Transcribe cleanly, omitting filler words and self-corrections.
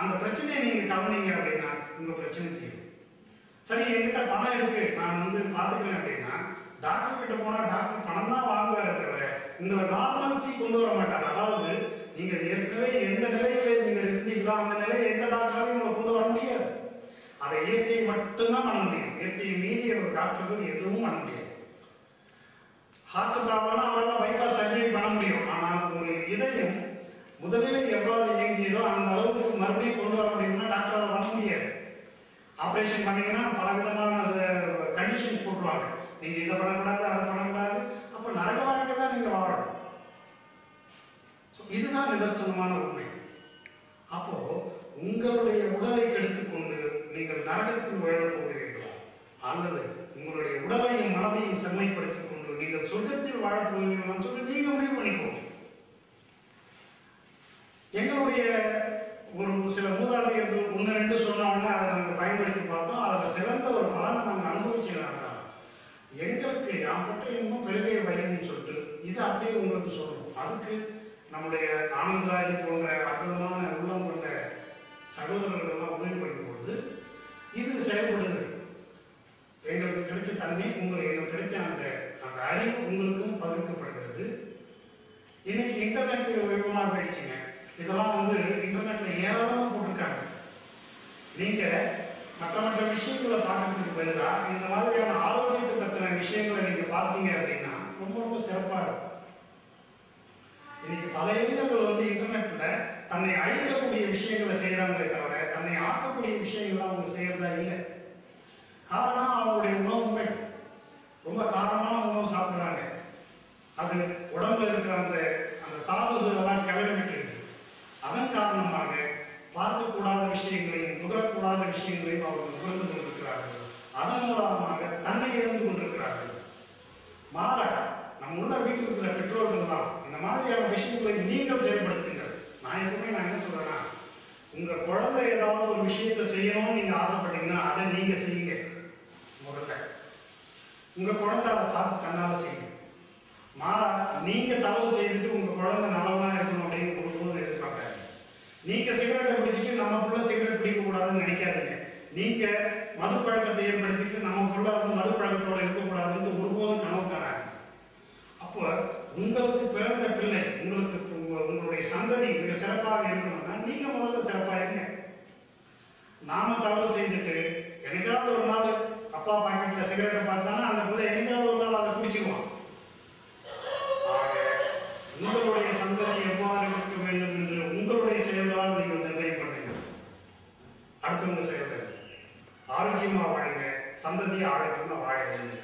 அந்த பிரச்சனையை நீங்க கலந்தீங்க அப்படின்னா உங்க பிரச்சனை தீரும். சரி, என்கிட்ட பணம் இருக்கு, நான் வந்து பாத்துக்கிறேன் அப்படின்னா டாக்டர் கிட்ட போனா டாக்டர் பணம் தான் வாங்குவாரே தவிர உங்களை நார்மல்சி கொண்டு வர மாட்டார். அதாவது நீங்க ஏற்கனவே எந்த நிலையில நீங்க இருந்தீங்களோ அந்த நிலையை எந்த டாக்டராலையும் உங்களை கொண்டு வர முடியாது. அதை இயற்கை மட்டும்தான் பண்ண முடியும். இயற்கையை மீறிய ஒரு டாக்டர்கள் எதுவும் பண்ண முடியாது. ஹார்ட் ப்ராப்ளம்னா அவரால் பைபாஸ் சர்ஜரி பண்ண முடியும். ஆனால் ஒரு இதயம் முதலில் எவ்வளவு இயங்கியதோ அந்த அளவுக்கு மறுபடியும் கொண்டு வர முடியும்னா டாக்டரால் பண்ண முடியாது. ஆப்ரேஷன் பண்ணீங்கன்னா பல விதமான கண்டிஷன்ஸ் போட்டுருவாங்க. நீங்க இதை பண்ணக்கூடாது, அதை பண்ணக்கூடாது. அப்ப நரக வாழ்க்கை தான் நீங்க வாழணும். இதுதான் நிதர்சனமான உண்மை. அப்போ உங்களுடைய உடலை கெடுத்துக்கொண்டு நீங்கள் நரகத்தில் வாழப் போகிறீர்களா, அல்லது உங்களுடைய உடலையும் மனதையும் செம்மைப்படுத்திக் கொண்டு நீங்கள் சொர்க்கத்தில் வாழப் போகிறீர்களான்னு சொல்லி நீங்க முடிவு பண்ணிக்கோங்க. எங்களுடைய ஒரு சில மூதாதையர்கள் ஒன்று ரெண்டு சொன்னோம்னா அதை நாங்கள் பயன்படுத்தி பார்த்தோம். அதில் சிறந்த ஒரு பலனை நாங்கள் அனுபவிச்சுதான் எங்களுக்கு யாம் பற்றி இன்னும் பெருமையை வைக்கணும்னு சொல்லிட்டு இதை அப்படியே உங்களுக்கு சொல்லணும். அதுக்கு நம்முடைய ஆனந்தராஜ் போன்ற அற்புதமான உள்ளம் கொண்ட சகோதரர்கள்லாம் உதவி பண்ணும்போது இது செயல்படுது. எங்களுக்கு கிடைச்ச தன்மை எங்களுக்கு கிடைச்ச அந்த அறிவு உங்களுக்கும் பகிர்க்கப்படுகிறது. இன்னைக்கு இன்டர்நெட் உபயோகமாக போயிடுச்சுங்க. இதெல்லாம் வந்து இன்டர்நெட்ல ஏராளமாக போட்டிருக்காங்க. நீங்க மற்ற விஷயங்களை பார்க்கறதுக்கு பதிலாக இந்த மாதிரியான ஆரோக்கியத்தை பற்றின விஷயங்களை நீங்க பார்த்தீங்க அப்படின்னா ரொம்ப ரொம்ப சிறப்பா இருக்கும். இன்னைக்கு பல இளைஞர்கள் வந்து இன்டர்நெட்ல தன்னை அழிக்கக்கூடிய விஷயங்களை செய்யறாங்களே தவிர தன்னை ஆக்கக்கூடிய விஷயங்களை அவங்க செய்யறதா இல்லை. காரணம் அவங்களுடைய உணவு முறை ரொம்ப காரமான உணவு சாப்பிடுறாங்க. அது உடம்புல இருக்கிற அந்த அந்த தாதுசெல்லாம் கிளம்பிட்டு இருக்கு. அதன் காரணமாக பார்க்கக்கூடாத விஷயங்களையும் நுகரக்கூடாத விஷயங்களையும் அவர்கள் நுகர்ந்து கொண்டிருக்கிறார்கள். அதன் மூலமாக தன்னை இழந்து கொண்டிருக்கிறார்கள். மாறாக நம்ம உள்ள வீட்டில் இருக்கிற பெற்றோர்கள் தான் இந்த மாதிரியான விஷயங்களை நீங்கள் செயல்படுத்துங்கள். நான் என்ன சொல்றேன்னா, உங்க குழந்தை ஏதாவது ஒரு விஷயத்தை செய்யணும்னு நீங்க ஆசைப்பட்டீங்கன்னா அதை நீங்க செய்யுங்க. முதல்ல உங்க குழந்தை அதை பார்த்து தன்னால செய்யுங்க. மாறா நீங்க தவறு செய்துட்டு உங்க குழந்தை நல்லவனா இருக்கணும் அப்படின்னு ஒருபோதும் எதிர்பார்க்காது. நீங்க சிகரெட்டை பிடிச்சிட்டு நம்ம புள்ள சிகரெட் பிடிக்க கூடாதுன்னு நினைக்காதீங்க. நீங்க மது பழக்கத்தை ஏற்படுத்திட்டு நம்ம புள்ள வந்து மது பழக்கத்தோட இருக்கக்கூடாதுன்னு ஒருபோதும் கனவு காணாது. அப்போ உங்களுக்கு பிறந்த பிள்ளை உங்களுடைய சந்ததி மிக சிறப்பாக இருக்கணும்னா நீங்க முதல்ல சிறப்பாக இருங்க. நாம தவறு செய்துட்டு என்னைக்காவது ஒரு நாள் அப்பா பாக்கெட்ல சிகரெட்டை பார்த்தானா அந்த பிள்ளை என்னைக்காவது ஒரு நாள் அதை குடிச்சிக்குவான். உங்களுடைய சந்ததி எவ்வாறு இருக்க வேண்டும் என்று உங்களுடைய செயல்களால் நீங்கள் நிர்ணயம் பண்ணுங்க. அடுத்தவங்க செயல்கள் ஆரோக்கியமா வாழுங்க, சந்ததியை ஆரோக்கியமா வாழ வேண்டும்.